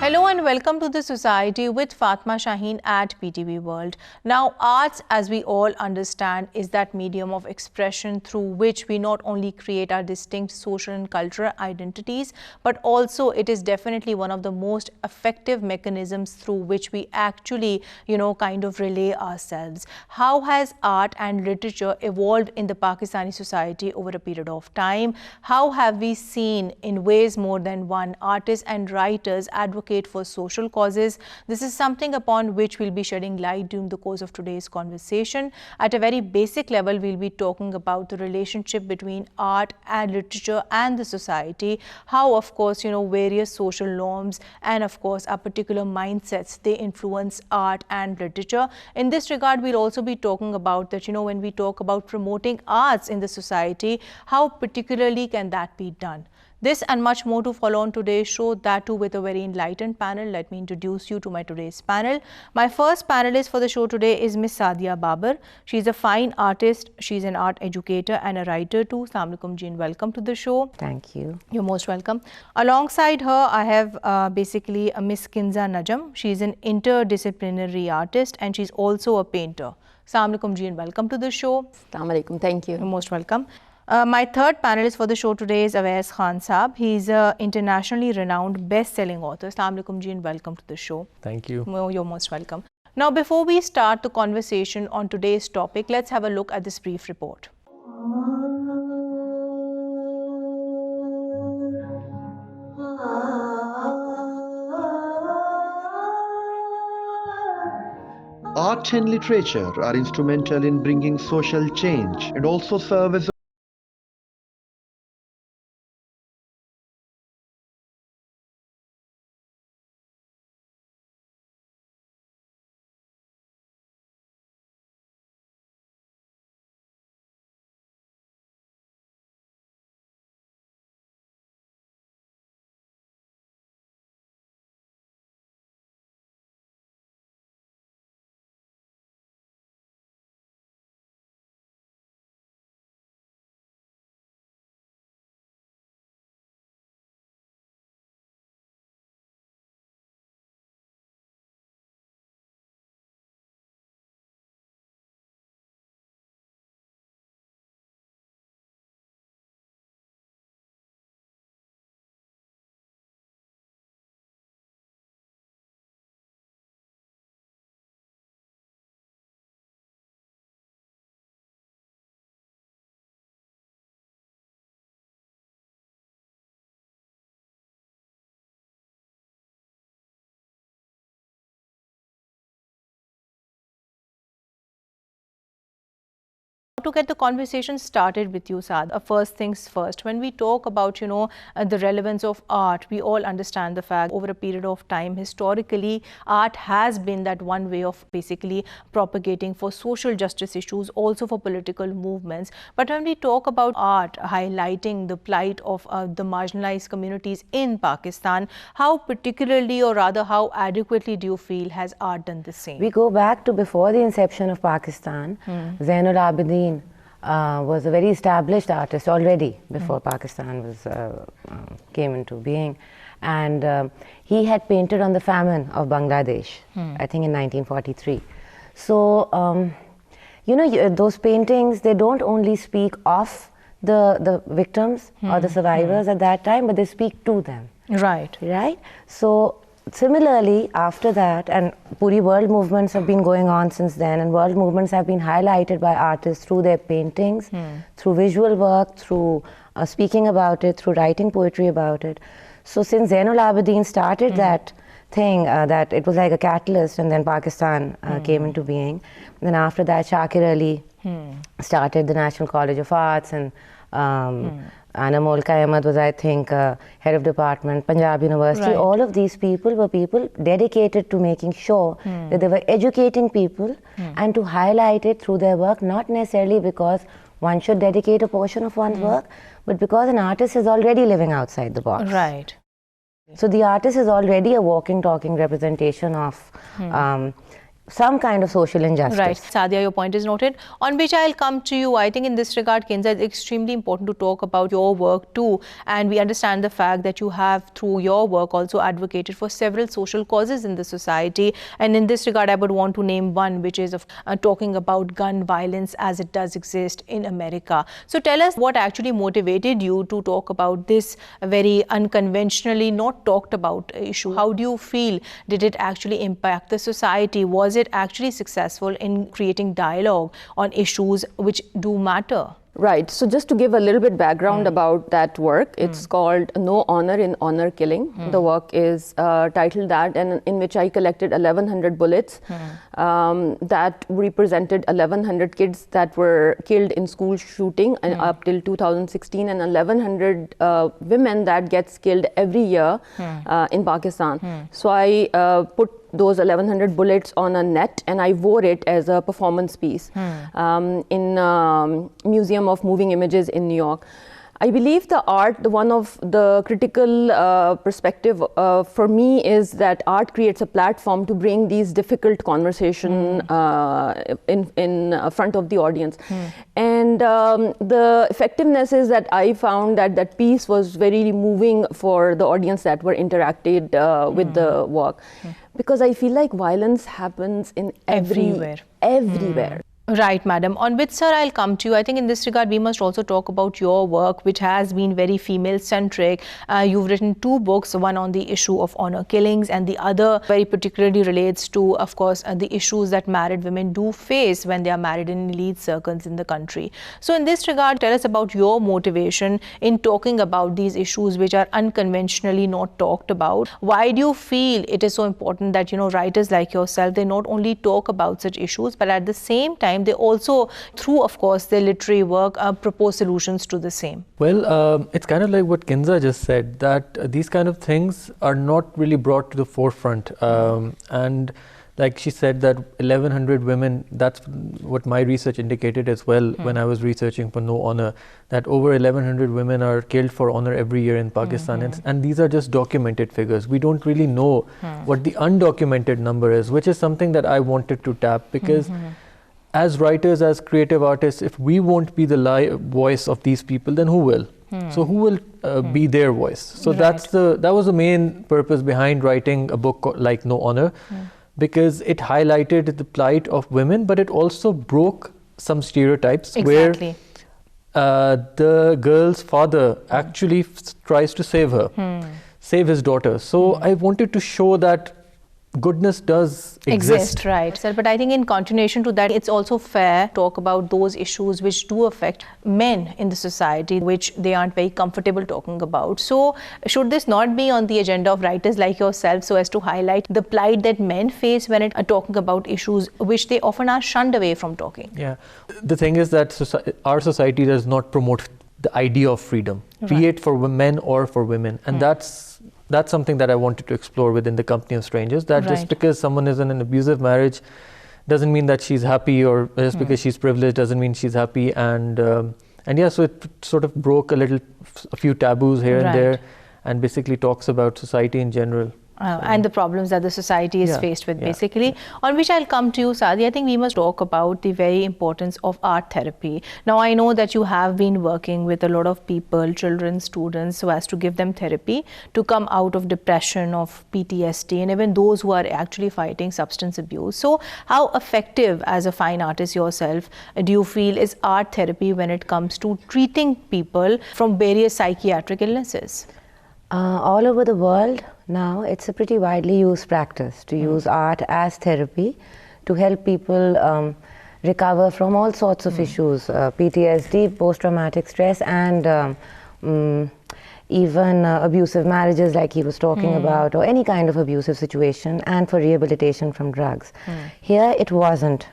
Hello and welcome to the Society with Fatma Shaheen at PTV World. Now, arts, as we all understand, is that medium of expression through which we not only create our distinct social and cultural identities, but also it is definitely one of the most effective mechanisms through which we actually, kind of relay ourselves. How has art and literature evolved in the Pakistani society over a period of time? How have we seen in ways more than one artists and writers advocate for social causes? This is something upon which we'll be shedding light during the course of today's conversation. At a very basic level, we'll be talking about the relationship between art and literature and the society, how, of course, various social norms and, of course, our particular mindsets, they influence art and literature. In this regard, we'll also be talking about that, when we talk about promoting arts in the society, how particularly can that be done? This and much more to follow on today's show, that too with a very enlightened panel. Let me introduce you to my today's panel. My first panelist for the show today is Miss Sadia Babar. She's a fine artist. She's an art educator and a writer too. Assalamu alaikum ji, and welcome to the show. Thank you. You're most welcome. Alongside her, I have basically a Miss Kinza Najam. She's an interdisciplinary artist and she's also a painter. Assalamu alaikum ji, and welcome to the show. Assalamu alaikum. Thank you. You're most welcome. My third panelist for the show today is Awais Khan Saab. He's an internationally renowned best-selling author. Assalamu alaikum ji, and welcome to the show. Thank you. You're most welcome. Now, before we start the conversation on today's topic, let's have a look at this brief report. Art and literature are instrumental in bringing social change and also serve as To get the conversation started with you, Saad, first things first, when we talk about, the relevance of art, we all understand the fact over a period of time, historically, art has been that one way of basically propagating for social justice issues, also for political movements. But when we talk about art highlighting the plight of the marginalized communities in Pakistan, how particularly, or rather how adequately do you feel has art done the same? We go back to before the inception of Pakistan. Zainul Abidin was a very established artist already before Pakistan was came into being, and he had painted on the famine of Bangladesh, I think in 1943. So those paintings, they don't only speak of the victims or the survivors at that time, but they speak to them. Right. So similarly, after that, and Puri world movements have been going on since then, and world movements have been highlighted by artists through their paintings, through visual work, through speaking about it, through writing poetry about it. So since Zainul Abidin started that thing, that it was like a catalyst, and then Pakistan came into being. Then after that, Shakir Ali started the National College of Arts, and Anna Molka Ahmed was, I think, head of department, Punjab University. Right. All of these people were people dedicated to making sure that they were educating people and to highlight it through their work, not necessarily because one should dedicate a portion of one's work, but because an artist is already living outside the box. Right. So the artist is already a walking, talking representation of some kind of social injustice. Right. Sadia, your point is noted. On which I'll come to you. I think in this regard, Kinza, it's extremely important to talk about your work too. And we understand the fact that you have, through your work, also advocated for several social causes in the society. And in this regard, I would want to name one, which is of talking about gun violence as it does exist in America. So tell us what actually motivated you to talk about this very unconventionally not talked about issue. How do you feel? Did it actually impact the society? Was it actually successful in creating dialogue on issues which do matter? Right. So just to give a little bit background about that work, it's called No Honor in Honor Killing. The work is titled that, and in which I collected 1,100 bullets that represented 1,100 kids that were killed in school shooting up till 2016, and 1,100 women that gets killed every year in Pakistan. So I put those 1,100 bullets on a net, and I wore it as a performance piece in Museum of Moving Images in New York. I believe the art, one of the critical perspective for me is that art creates a platform to bring these difficult conversation in front of the audience. And the effectiveness is that I found that that piece was very moving for the audience that were interacted with the work. Because I feel like violence happens in everywhere. Right, madam. On which, sir, I'll come to you. I think in this regard, we must also talk about your work, which has been very female-centric. You've written 2 books, one on the issue of honor killings, and the other very particularly relates to, of course, the issues that married women do face when they are married in elite circles in the country. So in this regard, tell us about your motivation in talking about these issues which are unconventionally not talked about. Why do you feel it is so important that, writers like yourself, they not only talk about such issues, but at the same time, they also, through, of course, their literary work, propose solutions to the same? Well, it's kind of like what Kinza just said, that these kind of things are not really brought to the forefront. And like she said, that 1,100 women, that's what my research indicated as well when I was researching for No Honor, that over 1,100 women are killed for honor every year in Pakistan. And these are just documented figures. We don't really know what the undocumented number is, which is something that I wanted to tap, because as writers, as creative artists, if we won't be the voice of these people, then who will? So who will be their voice? So that was the main purpose behind writing a book like No Honor, because it highlighted the plight of women, but it also broke some stereotypes where the girl's father actually tries to save her, save his daughter. So I wanted to show that goodness does exist. Right, sir. But I think in continuation to that, it's also fair to talk about those issues which do affect men in the society, which they aren't very comfortable talking about. So should this not be on the agenda of writers like yourself, so as to highlight the plight that men face when are talking about issues which they often are shunned away from talking? Yeah. The thing is that our society does not promote the idea of freedom, be it for men or for women. And that's something that I wanted to explore within The Company of Strangers, that just because someone is in an abusive marriage doesn't mean that she's happy, or just because she's privileged doesn't mean she's happy. And yeah, so it sort of broke a few taboos here and there, and basically talks about society in general. And the problems that the society is faced with, basically. On which I'll come to you, Sadi. I think we must talk about the very importance of art therapy. Now, I know that you have been working with a lot of people, children, students, so as to give them therapy to come out of depression, of PTSD, and even those who are actually fighting substance abuse. So how effective, as a fine artist yourself, do you feel is art therapy when it comes to treating people from various psychiatric illnesses? All over the world now, it's a pretty widely used practice to use art as therapy to help people recover from all sorts of issues, PTSD, post-traumatic stress, and even abusive marriages like he was talking about, or any kind of abusive situation, and for rehabilitation from drugs. Here it wasn't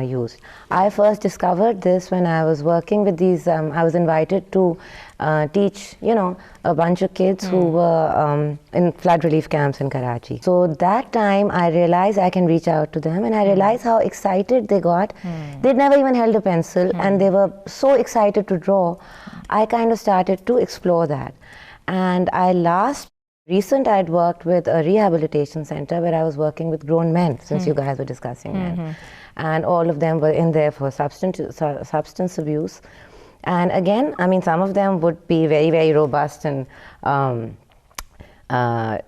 used. I first discovered this when I was working with these, I was invited to teach, a bunch of kids who were in flood relief camps in Karachi. So that time I realized I can reach out to them, and I realized how excited they got. They'd never even held a pencil, and they were so excited to draw. I kind of started to explore that. And I last Recent, I'd worked with a rehabilitation center where I was working with grown men, since you guys were discussing men. And all of them were in there for substance abuse. And again, I mean, some of them would be very, very robust and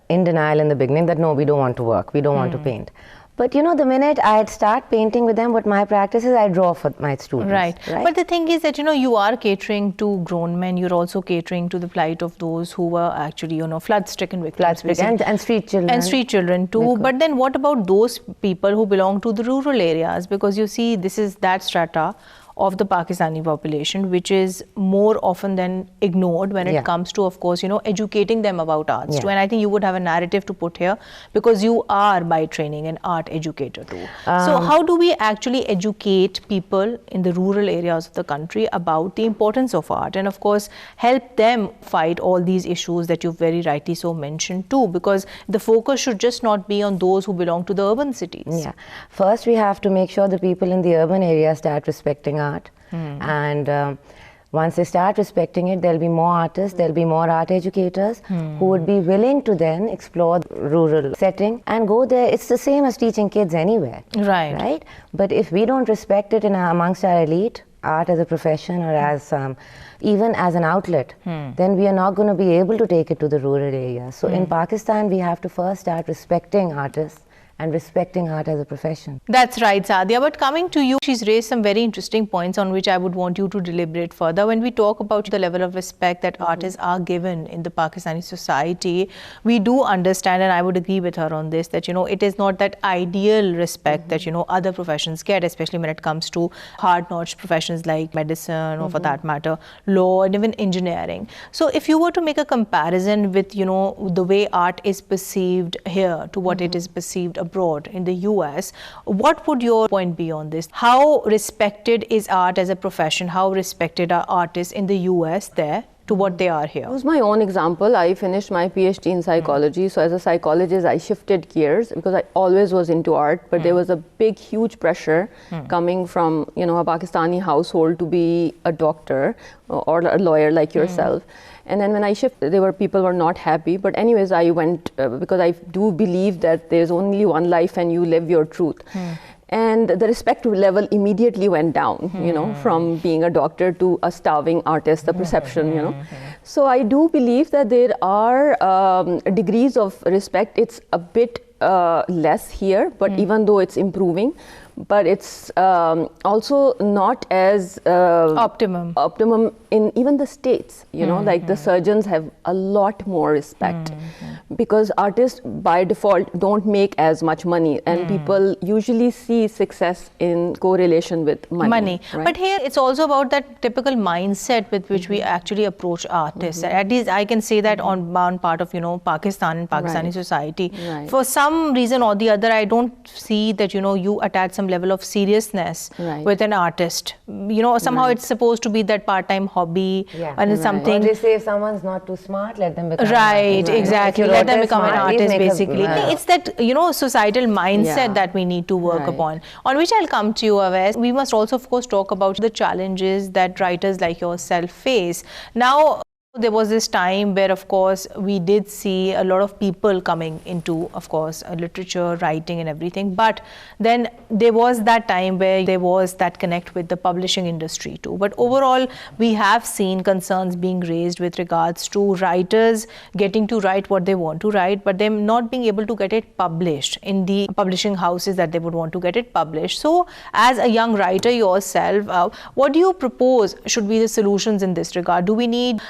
in denial in the beginning that no, we don't want to work, we don't want to paint. But you know, the minute I'd start painting with them, what my practice is, I draw for my students. Right. But the thing is that, you know, you are catering to grown men, you're also catering to the plight of those who were actually, you know, flood-stricken victims. And street children. And street children too. But then what about those people who belong to the rural areas? Because you see, this is that strata of the Pakistani population, which is more often than ignored when it comes to, of course, you know, educating them about arts too. And I think you would have a narrative to put here because you are by training an art educator too. So how do we actually educate people in the rural areas of the country about the importance of art and of course help them fight all these issues that you've very rightly so mentioned too, because the focus should just not be on those who belong to the urban cities. Yeah. First we have to make sure the people in the urban areas start respecting art. And once they start respecting it, there'll be more artists, there'll be more art educators who would be willing to then explore the rural setting and go there. It's the same as teaching kids anywhere. Right? But if we don't respect it amongst our elite, art as a profession or as even as an outlet, then we are not going to be able to take it to the rural areas. So in Pakistan, we have to first start respecting artists and respecting art as a profession. That's right, Sadia. But coming to you, she's raised some very interesting points on which I would want you to deliberate further. When we talk about the level of respect that artists are given in the Pakistani society, we do understand, and I would agree with her on this, that, you know, it is not that ideal respect that, you know, other professions get, especially when it comes to hard-notched professions like medicine or for that matter, law and even engineering. So if you were to make a comparison with, you know, the way art is perceived here to what it is perceived abroad in the US, what would your point be on this? How respected is art as a profession? How respected are artists in the US there to what they are here? Use my own example. I finished my PhD in psychology. So as a psychologist, I shifted gears because I always was into art, but there was a big, huge pressure coming from, you know, a Pakistani household to be a doctor or a lawyer like yourself. And then when I shifted, people were not happy. But anyways, I went because I do believe that there's only one life and you live your truth. And the respect level immediately went down, you know, from being a doctor to a starving artist, the perception, you know. So I do believe that there are degrees of respect. It's a bit less here, but even though it's improving, but it's also not as optimum in even the States, you know, like the surgeons have a lot more respect because artists by default don't make as much money and people usually see success in correlation with money. Right? But here it's also about that typical mindset with which we actually approach artists. At least I can say that on part of, you know, Pakistan and Pakistani society. For some reason or the other, I don't see that, you know, you attach some level of seriousness with an artist. You know, somehow it's supposed to be that part-time hobby and it's something. Or they say if someone's not too smart, let them become an artist. Exactly. Let them become an artist, basically. It's that, you know, societal mindset that we need to work upon. On which I'll come to you, Awais. We must also, of course, talk about the challenges that writers like yourself face. Now, there was this time where, of course, we did see a lot of people coming into, of course, literature, writing and everything. But then there was that time where there was that connect with the publishing industry too. But overall, we have seen concerns being raised with regards to writers getting to write what they want to write, but them not being able to get it published in the publishing houses that they would want to get it published. So, as a young writer yourself, what do you propose should be the solutions in this regard? Do we need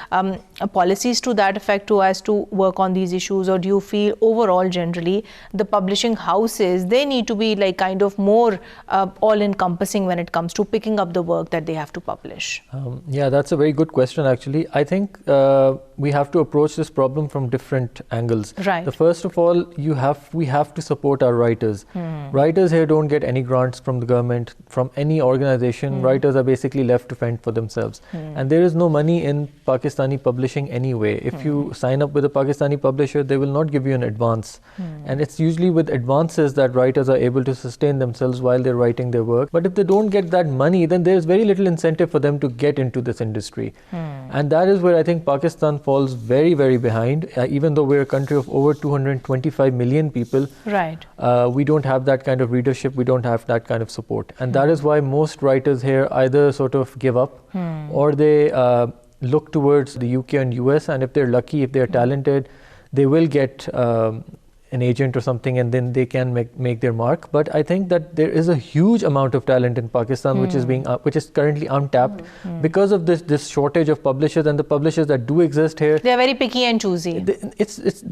policies to that effect to as to work on these issues, or do you feel overall generally the publishing houses, they need to be like kind of more all-encompassing when it comes to picking up the work that they have to publish? Yeah, that's a very good question actually. I think we have to approach this problem from different angles. The first of all, we have to support our writers. Writers here don't get any grants from the government, from any organization. Writers are basically left to fend for themselves. And there is no money in Pakistani Pakistani publishing anyway. If you sign up with a Pakistani publisher, they will not give you an advance. And it's usually with advances that writers are able to sustain themselves while they're writing their work. But if they don't get that money, then there's very little incentive for them to get into this industry. And that is where I think Pakistan falls very, very behind. Even though we're a country of over 225 million people, Right. we don't have that kind of readership, we don't have that kind of support. And that is why most writers here either sort of give up or they look towards the UK and US, and if they're lucky, if they're talented, they will get an agent or something, and then they can make their mark. But I think that there is a huge amount of talent in Pakistan which is currently untapped because of this shortage of publishers, and the publishers that do exist here, They are very picky and choosy.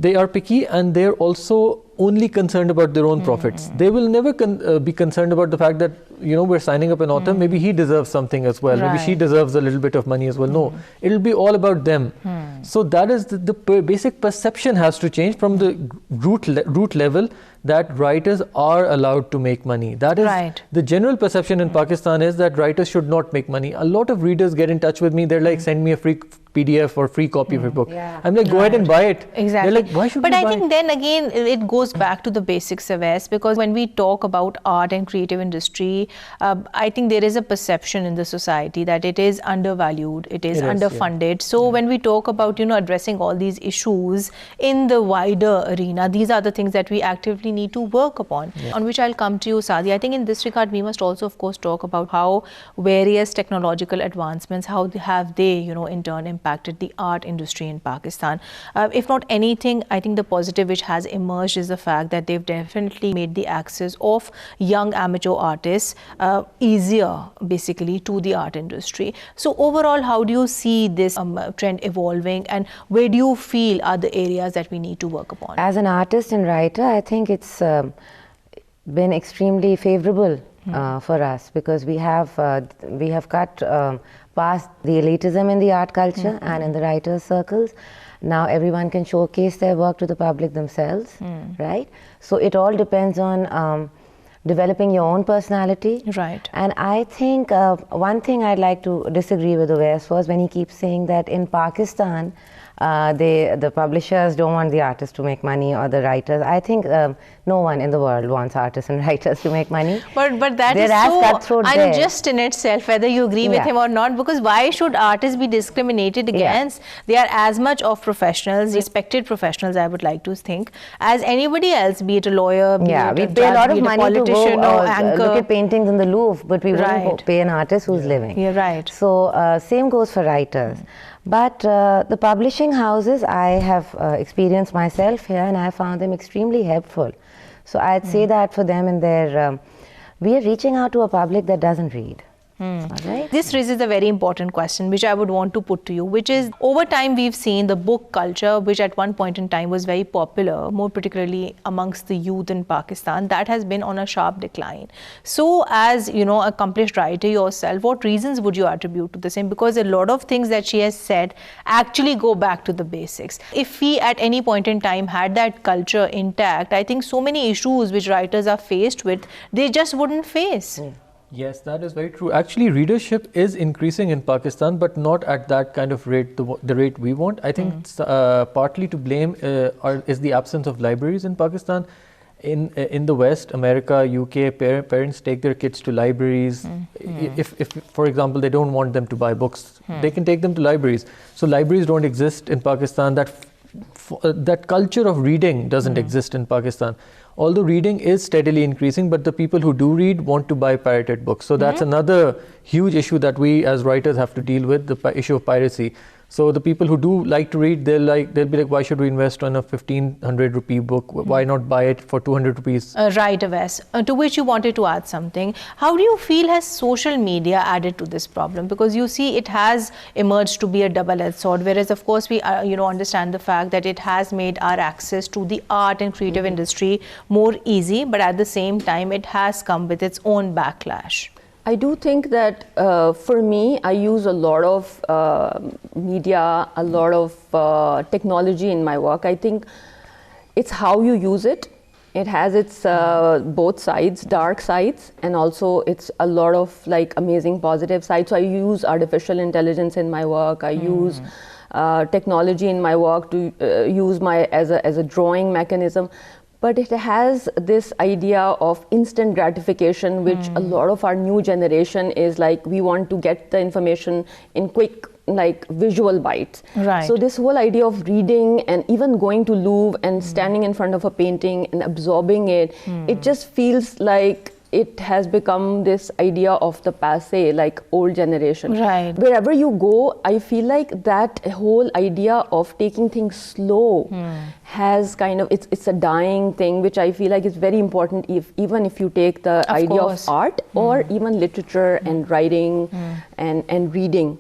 they are picky, and they're also only concerned about their own profits. They will never be concerned about the fact that, we're signing up an author, maybe he deserves something as well, maybe she deserves a little bit of money as well. No, it'll be all about them. So that is the basic perception has to change from the root level, that writers are allowed to make money. That is the general perception in Pakistan, is that writers should not make money. A lot of readers get in touch with me, they're like, send me a free PDF or free copy of your book. I'm like, go ahead and buy it. Exactly. They're like, why should but we I buy think it? then again, it goes back to the basics of us, because when we talk about art and creative industry, I think there is a perception in the society that it is undervalued, it is underfunded. So when we talk about, addressing all these issues in the wider arena, these are the things that we actively need to work upon, on which I'll come to you, Saadi. I think in this regard, we must also, of course, talk about how various technological advancements, how have they, in turn impacted the art industry in Pakistan. If not anything, I think the positive which has emerged is the fact that they've definitely made the access of young amateur artists easier, basically, to the art industry. So overall, how do you see this trend evolving, and where do you feel are the areas that we need to work upon? As an artist and writer, I think it's been extremely favorable for us, because we have cut past the elitism in the art culture and in the writers' circles. Now everyone can showcase their work to the public themselves, right? So it all depends on developing your own personality. Right. And I think one thing I'd like to disagree with Uwais was when he keeps saying that in Pakistan, the publishers don't want the artists to make money, or the writers. I think no one in the world wants artists and writers to make money. But that They're is as so cutthroat there. unjust in itself, whether you agree with him or not, because why should artists be discriminated against? They are as much of professionals, respected professionals, I would like to think, as anybody else, be it a lawyer, be it we a pay a judge, lot be of it a money to politician go or anchor. look at paintings in the Louvre, but we wouldn't pay an artist who's living. Yeah, right. So same goes for writers. But the publishing houses, I have experienced myself here, and I found them extremely helpful. So I'd say that for them in their, we are reaching out to a public that doesn't read. Right? This raises a very important question which I would want to put to you, which is, over time we've seen the book culture, which at one point in time was very popular, more particularly amongst the youth in Pakistan, that has been on a sharp decline. So as accomplished writer yourself, what reasons would you attribute to the same? Because a lot of things that she has said actually go back to the basics. If we at any point in time had that culture intact, I think so many issues which writers are faced with, they just wouldn't face. Yes, that is very true. Actually, readership is increasing in Pakistan, but not at that kind of rate, the rate we want. I think partly to blame is the absence of libraries in Pakistan. In the West, America, UK, parents take their kids to libraries. If, for example, they don't want them to buy books, they can take them to libraries. So libraries don't exist in Pakistan. That culture of reading doesn't exist in Pakistan. Although reading is steadily increasing, but the people who do read want to buy pirated books. So that's another huge issue that we as writers have to deal with, the issue of piracy. So the people who do like to read, they'll be like, why should we invest on a 1,500 rupee book? Why not buy it for 200 rupees? Right, Uwais. To which you wanted to add something. How do you feel has social media added to this problem? Because you see, it has emerged to be a double-edged sword. Whereas, of course, we understand the fact that it has made our access to the art and creative industry more easy, but at the same time, it has come with its own backlash. I do think that for me, I use a lot of media, a lot of technology in my work. I think it's how you use it. It has its both sides, dark sides, and also it's a lot of like amazing positive sides. So I use artificial intelligence in my work. I use technology in my work, to use as a drawing mechanism. But it has this idea of instant gratification, which a lot of our new generation is like, we want to get the information in quick, like visual bites. Right. So this whole idea of reading and even going to Louvre and standing in front of a painting and absorbing it, it just feels like it has become this idea of the passé, like old generation. Right. Wherever you go, I feel like that whole idea of taking things slow has kind of, it's a dying thing, which I feel like is very important, even if you take the idea of art or even literature and writing and reading.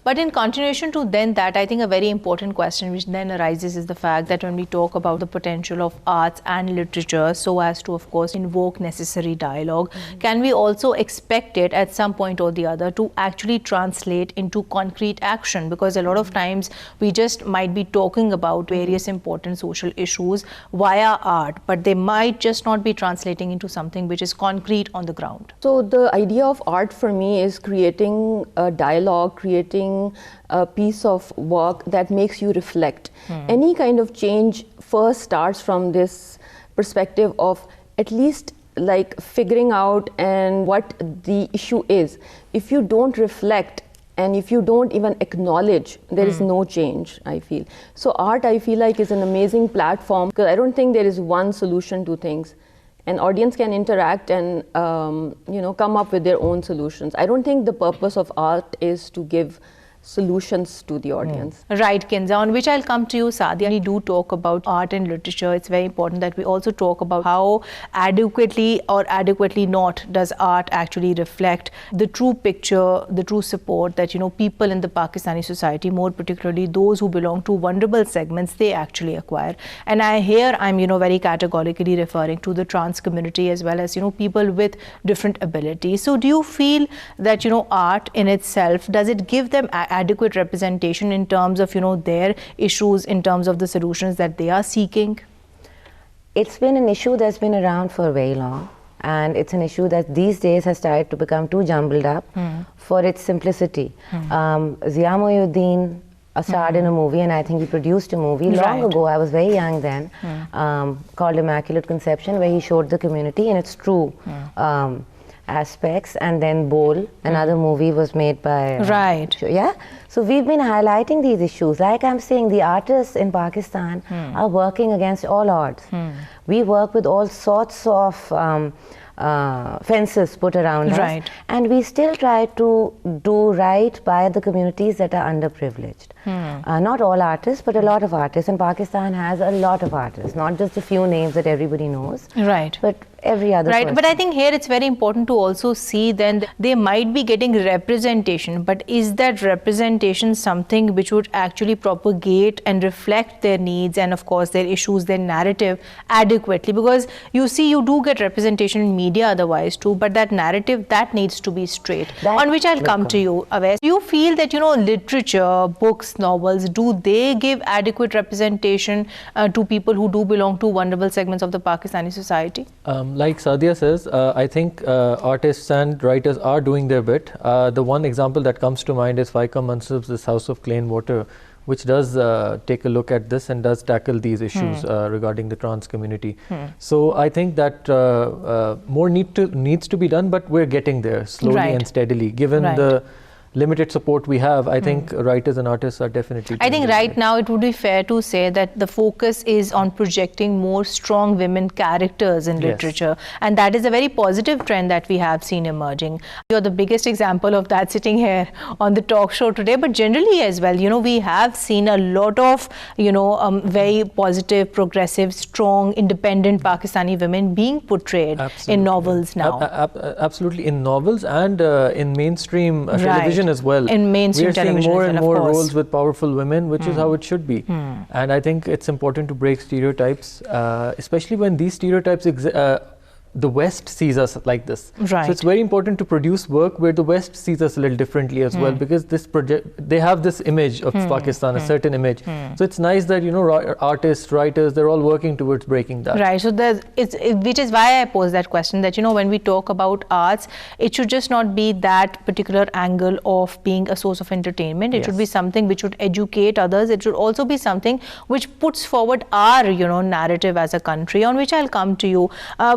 But in continuation to then that, I think a very important question which then arises is the fact that when we talk about the potential of arts and literature so as to, of course, invoke necessary dialogue, can we also expect it at some point or the other to actually translate into concrete action? Because a lot of times we just might be talking about various important social issues via art, but they might just not be translating into something which is concrete on the ground. So the idea of art for me is creating a dialogue, creating a piece of work that makes you reflect. Any kind of change first starts from this perspective of at least like figuring out and what the issue is. If you don't reflect and if you don't even acknowledge, there is no change, I feel. So art, I feel like, is an amazing platform, because I don't think there is one solution to things. An audience can interact and come up with their own solutions. I don't think the purpose of art is to give solutions to the audience. Right, Kinza, on which I'll come to you, Sadia. We do talk about art and literature. It's very important that we also talk about how adequately or adequately not does art actually reflect the true picture, the true support that, people in the Pakistani society, more particularly those who belong to vulnerable segments, they actually acquire. And I'm very categorically referring to the trans community as well as, people with different abilities. So do you feel that, art in itself, does it give them adequate representation in terms of, their issues, in terms of the solutions that they are seeking? It's been an issue that's been around for very long, and it's an issue that these days has started to become too jumbled up for its simplicity. Zia Mohyeddin starred in a movie, and I think he produced a movie long ago. I was very young then, called Immaculate Conception, where he showed the community in its true aspects. And then Bol, another movie, was made by so we've been highlighting these issues. Like I'm saying, the artists in Pakistan are working against all odds. We work with all sorts of fences put around us, and we still try to do right by the communities that are underprivileged. Not all artists, but a lot of artists, and Pakistan has a lot of artists, not just a few names that everybody knows, but every other person. But I think here it's very important to also see then they might be getting representation, but is that representation something which would actually propagate and reflect their needs and of course their issues, their narrative adequately? Because you see, you do get representation in media otherwise too, but that narrative, that needs to be straight. On which I'll come to you, Awais. Do you feel that, literature, books, novels, do they give adequate representation to people who do belong to vulnerable segments of the Pakistani society? Like Sadia says, I think artists and writers are doing their bit. The one example that comes to mind is Faika Mansub's This House of Clay and Water, which does take a look at this and does tackle these issues regarding the trans community. So I think that more needs to be done, but we're getting there slowly and steadily. Given the limited support we have, I think writers and artists are definitely. I think right now it would be fair to say that the focus is on projecting more strong women characters in literature, and that is a very positive trend that we have seen emerging. You're the biggest example of that sitting here on the talk show today, but generally as well, we have seen a lot of, very positive, progressive, strong, independent Pakistani women being portrayed in novels now. Absolutely, in novels and in mainstream television as well. In mainstream television, we're seeing more and more roles with powerful women, which is how it should be. And I think it's important to break stereotypes, especially when these stereotypes the West sees us like this. Right. So it's very important to produce work where the West sees us a little differently as well, because this project, they have this image of Pakistan, a certain image. So it's nice that, you know, artists, writers, they're all working towards breaking that. Right. So which is why I posed that question, that, you know, when we talk about arts, it should just not be that particular angle of being a source of entertainment. It should be something which would educate others. It should also be something which puts forward our, you know, narrative as a country, on which I'll come to you.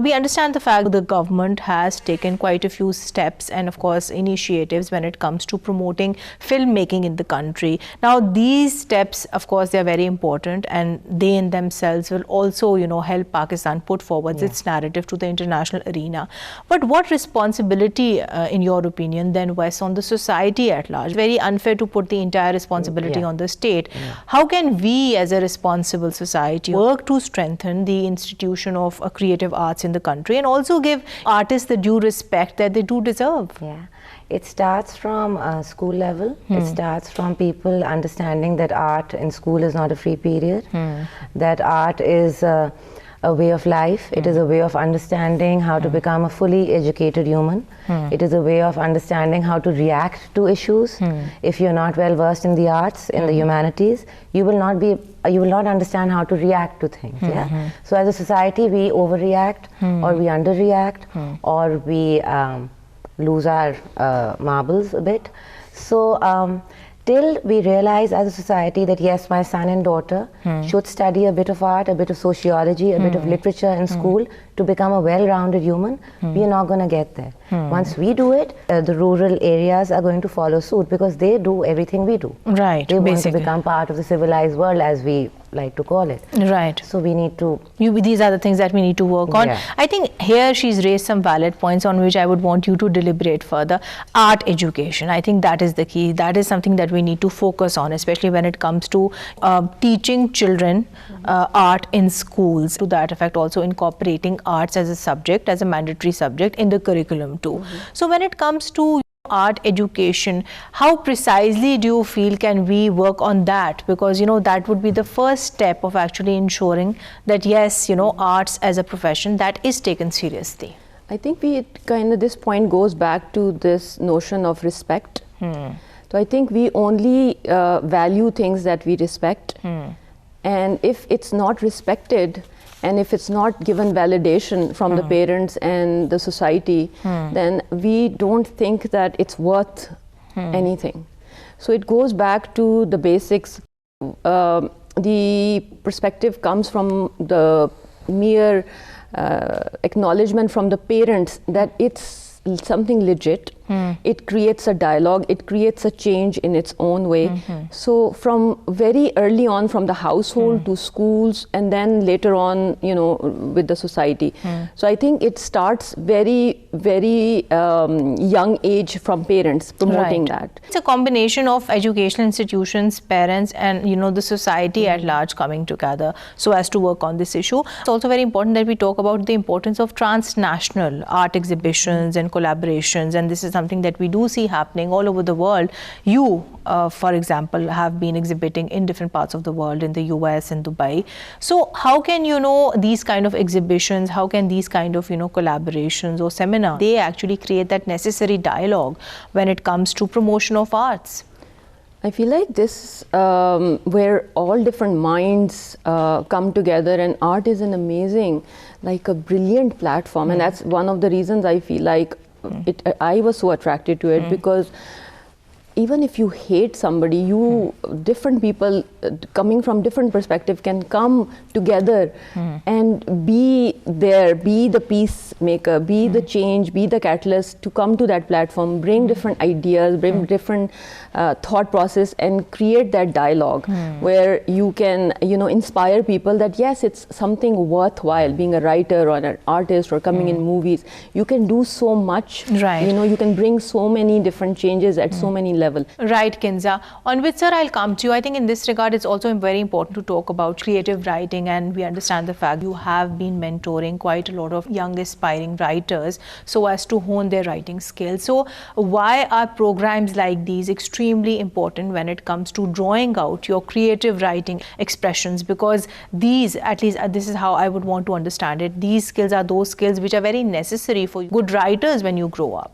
We understand the fact that the government has taken quite a few steps and, of course, initiatives when it comes to promoting filmmaking in the country. Now, these steps, of course, they are very important, and they in themselves will also, you know, help Pakistan put forward its narrative to the international arena. But what responsibility, in your opinion, then rests on the society at large? Very unfair to put the entire responsibility on the state. How can we, as a responsible society, work to strengthen the institution of creative arts in the country, and also give artists the due respect that they do deserve? Yeah, it starts from school level. It starts from people understanding that art in school is not a free period, that art is a way of life. It is a way of understanding how to become a fully educated human. It is a way of understanding how to react to issues. If you're not well versed in the arts, in the humanities, you will not understand how to react to things. So as a society, we overreact, or we underreact, or we lose our marbles a bit. So till we realize as a society that yes, my son and daughter should study a bit of art, a bit of sociology, a bit of literature in school to become a well-rounded human, we are not going to get there. Once we do it, the rural areas are going to follow suit, because they do everything we do. Right, they want basically to become part of the civilized world, as we like to call it. Right. So we need to... These are the things that we need to work on. Yeah. I think here she's raised some valid points on which I would want you to deliberate further. Art education, I think that is the key. That is something that we need to focus on, especially when it comes to teaching children art in schools. To that effect, also incorporating arts as a subject, as a mandatory subject in the curriculum too. So when it comes to art education, how precisely do you feel can we work on that? Because, you know, that would be the first step of actually ensuring that yes, you know, arts as a profession, that is taken seriously. I think this point goes back to this notion of respect. So I think we only value things that we respect, and if it's not respected, and if it's not given validation from the parents and the society, then we don't think that it's worth anything. So it goes back to the basics. The perspective comes from the mere acknowledgement from the parents that it's something legit. It creates a dialogue, it creates a change in its own way. So from very early on, from the household to schools, and then later on, you know, with the society. So I think it starts very, very young age from parents promoting that. It's a combination of educational institutions, parents, and, you know, the society at large coming together so as to work on this issue. It's also very important that we talk about the importance of transnational art exhibitions and collaborations, and this is something that we do see happening all over the world. You, for example, have been exhibiting in different parts of the world, in the US and Dubai. So how can, you know, these kind of exhibitions, how can these kind of, you know, collaborations or seminars, they actually create that necessary dialogue when it comes to promotion of arts? I feel like this, where all different minds come together, and art is an amazing, like a brilliant platform, and that's one of the reasons I feel like I was so attracted to it, because even if you hate somebody, different people coming from different perspective can come together and be there, be the peacemaker, be the change, be the catalyst to come to that platform, bring different ideas, bring different thought process, and create that dialogue where you can, you know, inspire people that yes, it's something worthwhile being a writer or an artist or coming in movies. You can do so much, right? You know, you can bring so many different changes at so many level. Right, Kinza. On which, sir, I'll come to you. I think in this regard, it's also very important to talk about creative writing, and we understand the fact you have been mentoring quite a lot of young aspiring writers so as to hone their writing skills. So why are programs like these extremely important when it comes to drawing out your creative writing expressions? Because these, at least this is how I would want to understand it, these skills are those skills which are very necessary for good writers when you grow up.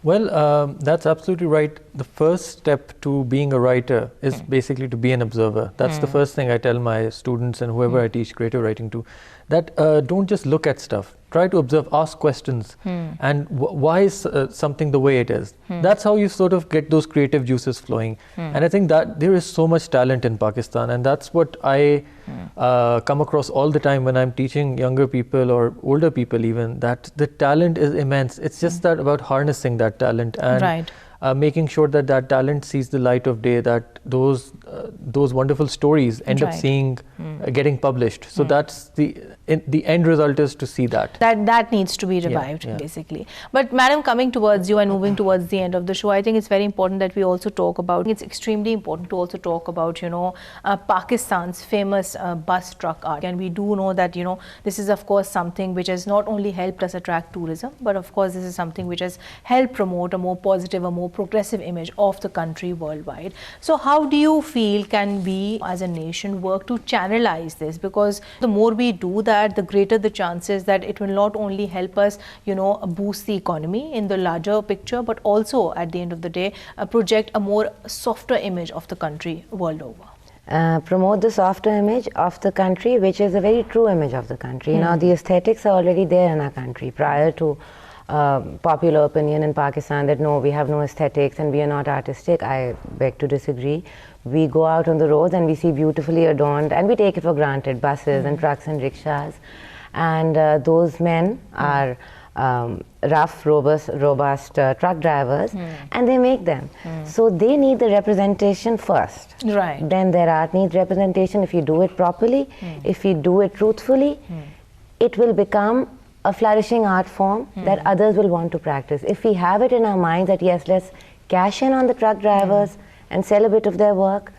Well, that's absolutely right. The first step to being a writer is basically to be an observer. That's the first thing I tell my students and whoever I teach creative writing to, that don't just look at stuff. Try to observe, ask questions, and why is something the way it is? That's how you sort of get those creative juices flowing. And I think that there is so much talent in Pakistan, and that's what I come across all the time when I'm teaching younger people or older people even, that the talent is immense. It's just that about harnessing that talent and making sure that that talent sees the light of day, that those wonderful stories end up seeing getting published. So that's the end result is to see that. That needs to be revived, basically. But madam, coming towards you and moving towards the end of the show, I think it's very important that we also talk about, it's extremely important to also talk about, you know, Pakistan's famous bus truck art. And we do know that, you know, this is of course something which has not only helped us attract tourism, but of course this is something which has helped promote a more positive, a more progressive image of the country worldwide. So how do you feel can we as a nation work to channelize this? Because the more we do that, the greater the chances that it will not only help us, you know, boost the economy in the larger picture, but also at the end of the day project a more softer image of the country world over. Promote the softer image of the country, which is a very true image of the country. Now the aesthetics are already there in our country prior to popular opinion in Pakistan that no, we have no aesthetics and we are not artistic. I beg to disagree. We go out on the roads and we see beautifully adorned, and we take it for granted, buses and trucks and rickshaws, and those men are rough, robust truck drivers, and they make them. So they need the representation first. Right. Then their art needs representation. If you do it properly, if you do it truthfully, it will become a flourishing art form that others will want to practice. If we have it in our minds that yes, let's cash in on the truck drivers and sell a bit of their work,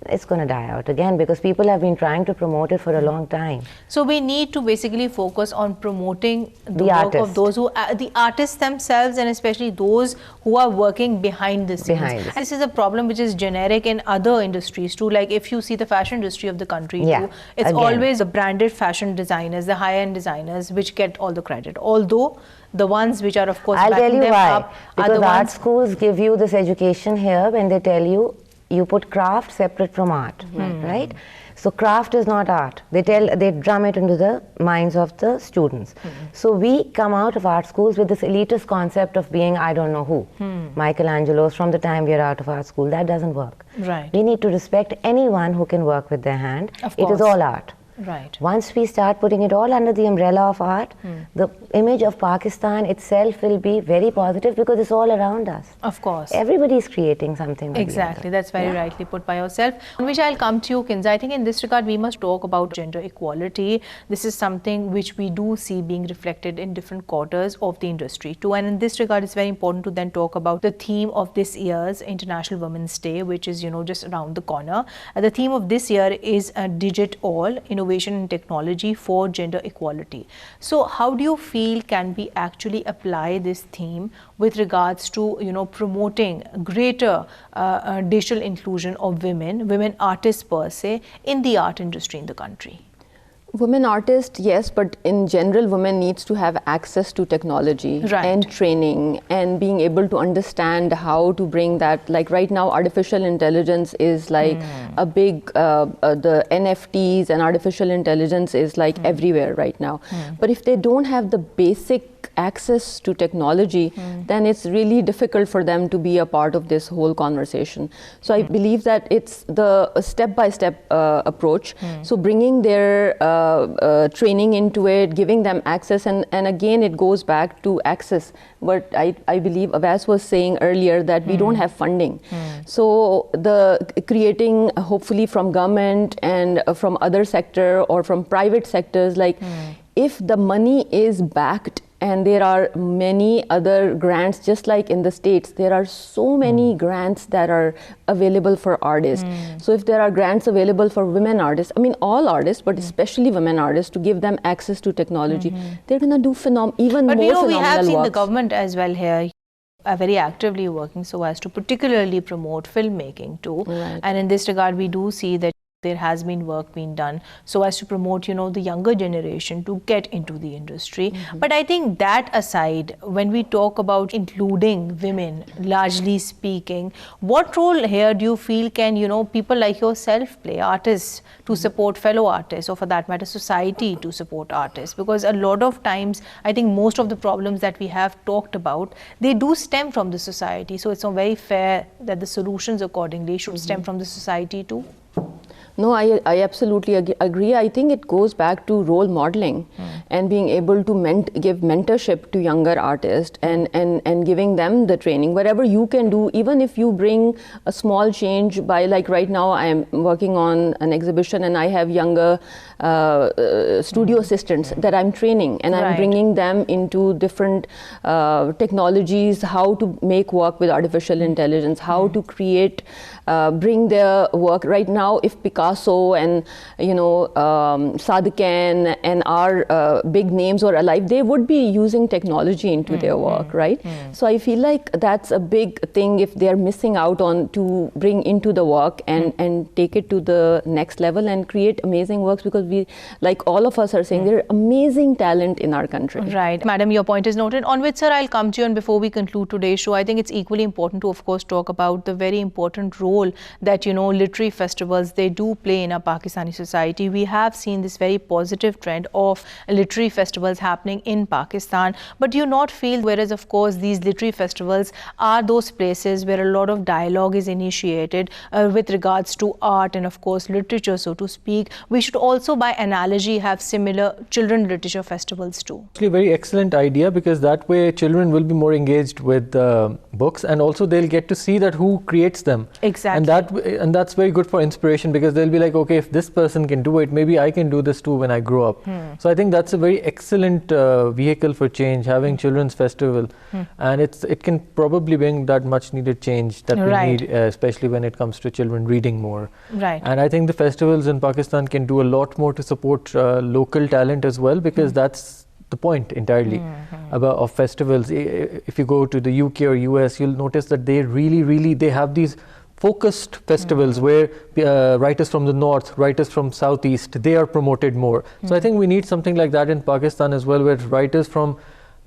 it's going to die out again, because people have been trying to promote it for a long time. So we need to basically focus on promoting the work artists. of those who, the artists themselves, and especially those who are working behind the scenes. And this is a problem which is generic in other industries too. Like if you see the fashion industry of the country too, it's always the branded fashion designers, the high-end designers, which get all the credit. Although the ones which are of course I'll tell backing you them why. up are Because the art ones. schools give you this education here when they tell you, you put craft separate from art, right? So craft is not art. They drum it into the minds of the students. So we come out of art schools with this elitist concept of being I don't know who. Michelangelo's from the time we are out of art school. That doesn't work. Right. We need to respect anyone who can work with their hand. Of It is course. all art. Right. Once we start putting it all under the umbrella of art, the image of Pakistan itself will be very positive, because it's all around us. Of course. Everybody is creating something. Exactly, that's very rightly put by yourself. On which I'll come to you, Kinza. I think in this regard, we must talk about gender equality. This is something which we do see being reflected in different quarters of the industry too. And in this regard, it's very important to then talk about the theme of this year's International Women's Day, which is, you know, just around the corner. The theme of this year is Digit All, Innovation and Technology for Gender Equality. So how do you feel can we actually apply this theme with regards to, you know, promoting greater digital inclusion of women artists per se, in the art industry in the country? Women artists, yes, but in general, women needs to have access to technology and training and being able to understand how to bring that. Like right now, artificial intelligence is like a big, the NFTs and artificial intelligence is like everywhere right now. But if they don't have the basic access to technology, then it's really difficult for them to be a part of this whole conversation. So I believe that it's the step-by-step approach. So bringing their training into it, giving them access, and again it goes back to access. But I believe Avas was saying earlier that we don't have funding. So the creating, hopefully from government and from other sector or from private sectors, like if the money is backed and there are many other grants, just like in the States. There are so many grants that are available for artists. So if there are grants available for women artists, I mean all artists, but especially women artists, to give them access to technology, they're going to do even But more phenomenal we have seen works. the government as well here are very actively working so as to particularly promote filmmaking too. Right. And in this regard, we do see that there has been work being done so as to promote, the younger generation to get into the industry. But I think that aside, when we talk about including women, largely speaking, what role here do you feel can, people like yourself play, artists to support fellow artists, or for that matter, society to support artists? Because a lot of times, I think most of the problems that we have talked about, they do stem from the society. So it's not very fair that the solutions accordingly should stem from the society too. No, I absolutely agree. I think it goes back to role modeling and being able to give mentorship to younger artists and giving them the training. Whatever you can do, even if you bring a small change by, like right now I am working on an exhibition and I have younger studio assistants that I'm training, and I'm bringing them into different technologies, how to make work with artificial intelligence, how to create, bring their work. Right now, if Picasso and Sadikan and our big names were alive, they would be using technology into their work, right? So I feel like that's a big thing if they're missing out on, to bring into the work and take it to the next level and create amazing works, because we, like all of us are saying, there are amazing talent in our country. Right. Madam, your point is noted. On which, sir, I'll come to you, and before we conclude today's show, I think it's equally important to, of course, talk about the very important role that, literary festivals, they do play in our Pakistani society. We have seen this very positive trend of literary festivals happening in Pakistan. But do you not feel, whereas, of course, these literary festivals are those places where a lot of dialogue is initiated with regards to art and, of course, literature, so to speak, we should also, by analogy, have similar children literature festivals too? Actually, a very excellent idea, because that way children will be more engaged with books, and also they'll get to see that who creates them. Exactly. And that's very good for inspiration, because they'll be like, okay, if this person can do it, maybe I can do this too when I grow up. So I think that's a very excellent vehicle for change, having children's festival, and it can probably bring that much needed change that we need, especially when it comes to children reading more. Right. And I think the festivals in Pakistan can do a lot more to support local talent as well, because that's the point entirely of festivals. If you go to the UK or US, you'll notice that they they have these focused festivals where writers from the north, writers from southeast, they are promoted more. So I think we need something like that in Pakistan as well, where writers from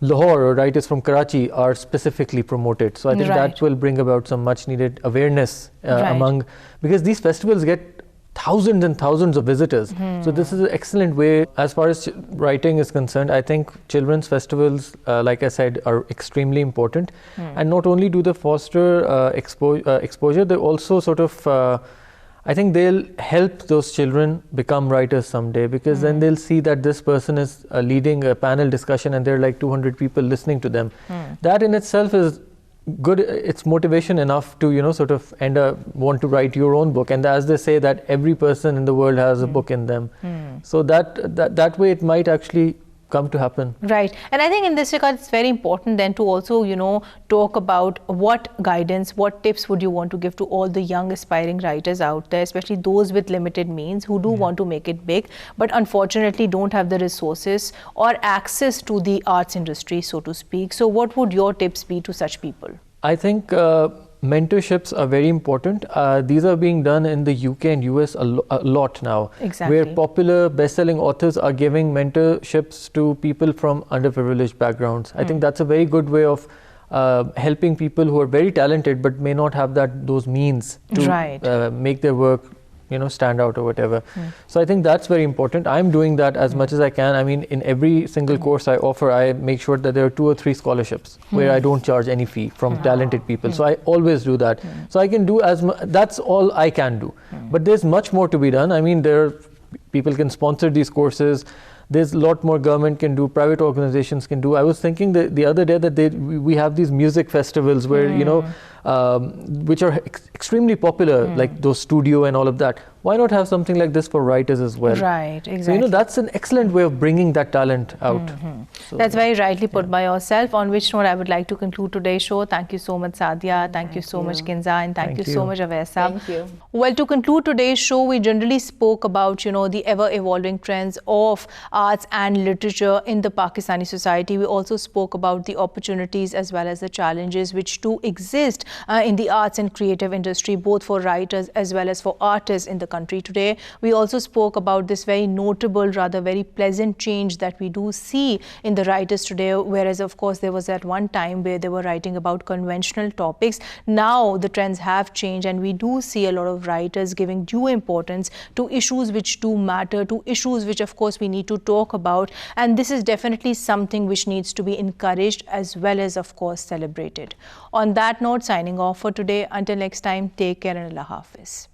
Lahore or writers from Karachi are specifically promoted. So I think that will bring about some much needed awareness among, because these festivals get thousands and thousands of visitors. So this is an excellent way. As far as writing is concerned, I think children's festivals, like I said, are extremely important. And not only do they foster exposure, they also sort of, I think they'll help those children become writers someday, because then they'll see that this person is leading a panel discussion and there are like 200 people listening to them. That in itself is good. It's motivation enough to sort of want to write your own book. And as they say, that every person in the world has a book in them. So that way it might actually come to happen. Right. And I think in this regard, it's very important then to also, talk about what guidance, what tips would you want to give to all the young aspiring writers out there, especially those with limited means who do want to make it big, but unfortunately don't have the resources or access to the arts industry, so to speak. So what would your tips be to such people? I think mentorships are very important. These are being done in the UK and US a lot now, where popular best-selling authors are giving mentorships to people from underprivileged backgrounds. I think that's a very good way of helping people who are very talented but may not have those means to make their work stand out or whatever. So I think that's very important. I'm doing that as much as I can. I mean, in every single course I offer, I make sure that there are 2 or 3 scholarships where I don't charge any fee from talented people. So I always do that. So I can do that's all I can do. But there's much more to be done. I mean, people can sponsor these courses. There's a lot more government can do, private organizations can do. I was thinking the other day that we have these music festivals where, which are extremely popular, like those studio and all of that. Why not have something like this for writers as well? Right, exactly. So, that's an excellent way of bringing that talent out. So, that's very rightly put by yourself. On which note I would like to conclude today's show. Thank you so much, Sadia. Thank you so much, Kinza. And thank you so much, Avesa. Thank you. Well, to conclude today's show, we generally spoke about, the ever-evolving trends of arts and literature in the Pakistani society. We also spoke about the opportunities as well as the challenges which do exist in the arts and creative industry, both for writers as well as for artists in the country today. We also spoke about this very notable, rather very pleasant change that we do see in the writers today, whereas of course there was at one time where they were writing about conventional topics. Now the trends have changed and we do see a lot of writers giving due importance to issues which do matter, to issues which of course we need to talk about, and this is definitely something which needs to be encouraged as well as of course celebrated. On that note, signing off for today. Until next time, take care and Allah Hafiz.